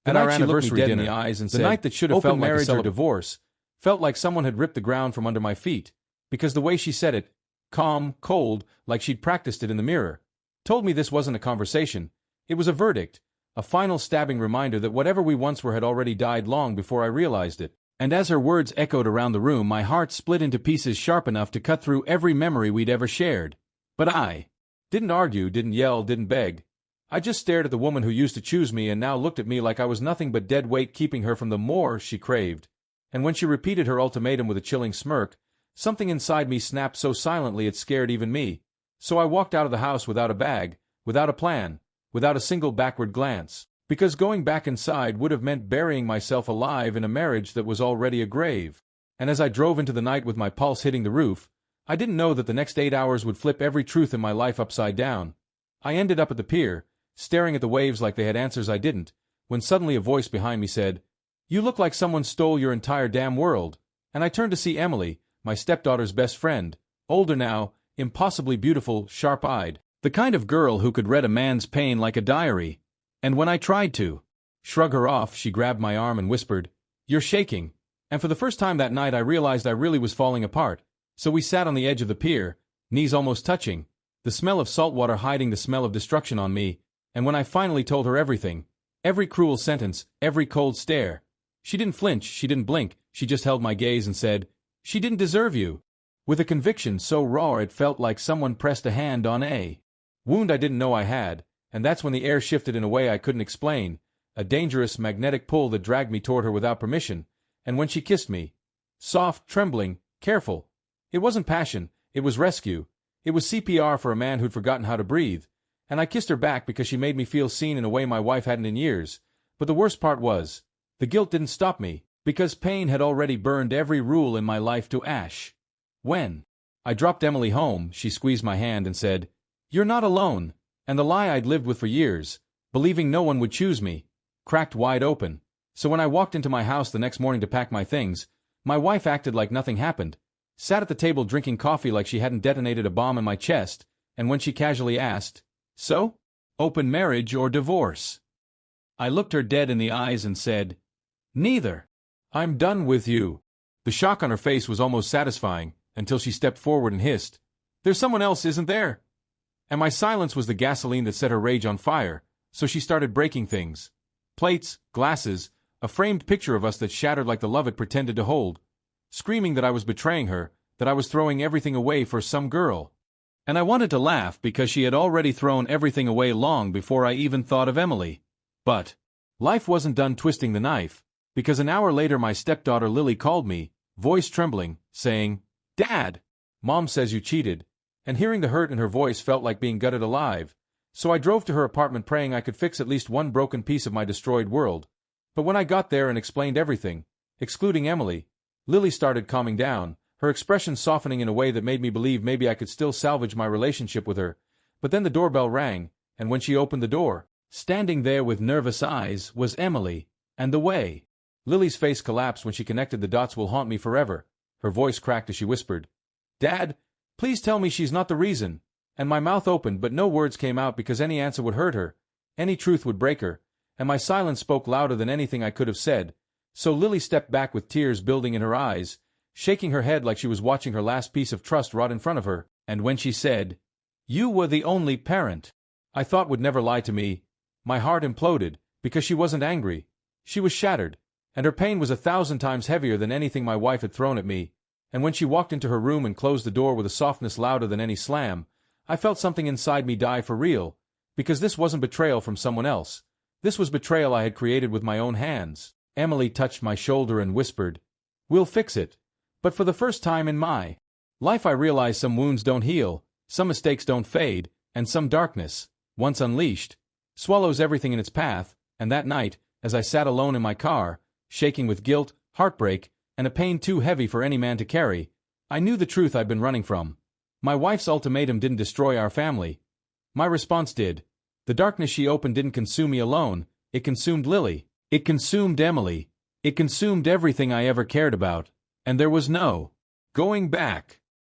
At our anniversary dinner, in the eyes and said, the night that should have felt like marriage or divorce, felt like someone had ripped the ground from under my feet, because the way she said it, calm, cold, like she'd practiced it in the mirror, told me this wasn't a conversation. It was a verdict, a final stabbing reminder that whatever we once were had already died long before I realized it. And as her words echoed around the room, my heart split into pieces sharp enough to cut through every memory we'd ever shared. But I didn't argue, didn't yell, didn't beg. I just stared at the woman who used to choose me and now looked at me like I was nothing but dead weight keeping her from the more she craved. And when she repeated her ultimatum with a chilling smirk, something inside me snapped so silently it scared even me. So I walked out of the house without a bag, without a plan, without a single backward glance, because going back inside would have meant burying myself alive in a marriage that was already a grave. And as I drove into the night with my pulse hitting the roof, I didn't know that the next 8 hours would flip every truth in my life upside down. I ended up at the pier, staring at the waves like they had answers I didn't, when suddenly a voice behind me said, "You look like someone stole your entire damn world." And I turned to see Emily, my stepdaughter's best friend, older now, impossibly beautiful, sharp-eyed, the kind of girl who could read a man's pain like a diary. And when I tried to shrug her off, she grabbed my arm and whispered, "You're shaking." And for the first time that night I realized I really was falling apart. So we sat on the edge of the pier, knees almost touching, the smell of salt water hiding the smell of destruction on me, and when I finally told her everything, every cruel sentence, every cold stare, she didn't flinch, she didn't blink, she just held my gaze and said, "She didn't deserve you," with a conviction so raw it felt like someone pressed a hand on a wound I didn't know I had. And that's when the air shifted in a way I couldn't explain, a dangerous magnetic pull that dragged me toward her without permission, and when she kissed me, soft, trembling, careful, it wasn't passion, it was rescue, it was CPR for a man who'd forgotten how to breathe, and I kissed her back because she made me feel seen in a way my wife hadn't in years. But the worst part was, the guilt didn't stop me, because pain had already burned every rule in my life to ash. When I dropped Emily home, she squeezed my hand and said, "You're not alone." And the lie I'd lived with for years, believing no one would choose me, cracked wide open. So when I walked into my house the next morning to pack my things, my wife acted like nothing happened, sat at the table drinking coffee like she hadn't detonated a bomb in my chest, and when she casually asked, "So? Open marriage or divorce?" I looked her dead in the eyes and said, "Neither. I'm done with you." The shock on her face was almost satisfying, until she stepped forward and hissed, "There's someone else, isn't there?" And my silence was the gasoline that set her rage on fire, so she started breaking things. Plates, glasses, a framed picture of us that shattered like the love it pretended to hold. Screaming that I was betraying her, that I was throwing everything away for some girl. And I wanted to laugh because she had already thrown everything away long before I even thought of Emily. But life wasn't done twisting the knife, because an hour later my stepdaughter Lily called me, voice trembling, saying, "Dad, Mom says you cheated." And hearing the hurt in her voice felt like being gutted alive, so I drove to her apartment praying I could fix at least one broken piece of my destroyed world. But when I got there and explained everything, excluding Emily, Lily started calming down, her expression softening in a way that made me believe maybe I could still salvage my relationship with her. But then the doorbell rang, and when she opened the door, standing there with nervous eyes, was Emily, and the way Lily's face collapsed when she connected the dots will haunt me forever. Her voice cracked as she whispered, "Dad, please tell me she's not the reason." And my mouth opened but no words came out because any answer would hurt her, any truth would break her, and my silence spoke louder than anything I could have said. So Lily stepped back with tears building in her eyes, shaking her head like she was watching her last piece of trust rot in front of her, and when she said, "You were the only parent," I thought would never lie to me, my heart imploded, because she wasn't angry. She was shattered, and her pain was 1,000 times heavier than anything my wife had thrown at me. And when she walked into her room and closed the door with a softness louder than any slam, I felt something inside me die for real, because this wasn't betrayal from someone else. This was betrayal I had created with my own hands. Emily touched my shoulder and whispered, "We'll fix it." But for the first time in my life I realized some wounds don't heal, some mistakes don't fade, and some darkness, once unleashed, swallows everything in its path. And that night, as I sat alone in my car, shaking with guilt, heartbreak, and a pain too heavy for any man to carry, I knew the truth I'd been running from. My wife's ultimatum didn't destroy our family. My response did. The darkness she opened didn't consume me alone, it consumed Lily. It consumed Emily. It consumed everything I ever cared about. And there was no going back.